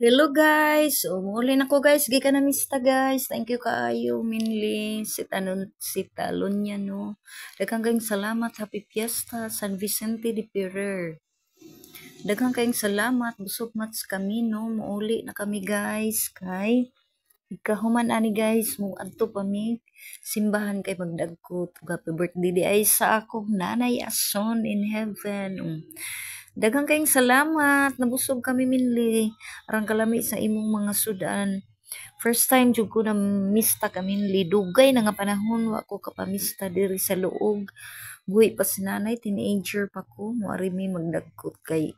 Hello guys! Muli na ko guys, gikan na mista guys. Thank you kaayo, Minli, si Talon niya no. Daghang kayong salamat, happy fiesta, San Vicente de Ferrer. Daghang kayong salamat, busog mats kami no. Muuli na kami guys, kay ikahuman ani guys, mo adto pa mi simbahan kay magdagkot. Happy birthday di ay sa akong nanay Ason in heaven. Daghang kayong salamat, nabusog kami Minli. Arang kalami sa imong mga sudan. First time jud ko na mista kami Minli. Dugay na nga panahon wa ko kapamista diri sa luog. Buhi pa si nanay, teenager pa ko. Muari mi magdagkot kay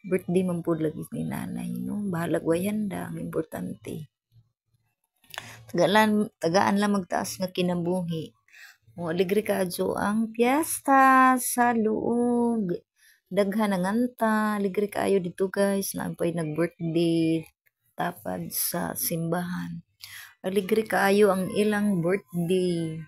birthday man pud lagi ni nanay no. Bahalag wayanda ang importante. Tagaan lang magtaas nga kinabuhi. O alegre kadyo ang piyesta sa luog. Daghan ang anta, alegre kaayo dito guys, naapay nag-birthday tapad sa simbahan. Alegre kaayo ang ilang birthday.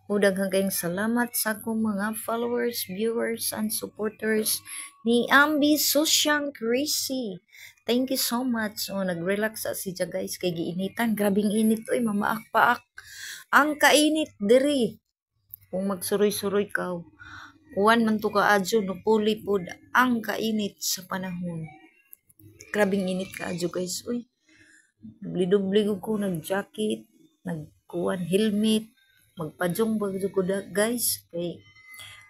O daghang kayong salamat sa akong mga followers, viewers, and supporters ni Ambi Susyang Crazy. Thank you so much. O nag-relax sa siya guys kay giinitan. Grabing init oy, mamaak-paak. Ang kainit diri. Kung magsuroy-suroy ka, uwan man to kaadyo no puli pod ang kainit sa panahon. Grabing init kaadyo guys. Uy, dubli-dubli ko nag-jacket, nagkuan helmet, magpadyong bagyo ko guys. Kay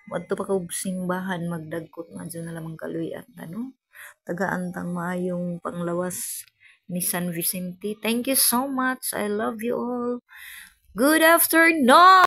wadto pa kog simbahan magdagkot nga dyan na lamang kaluyan ano. Tagaantang maayong panglawas ni San Vicente. Thank you so much. I love you all. Good afternoon.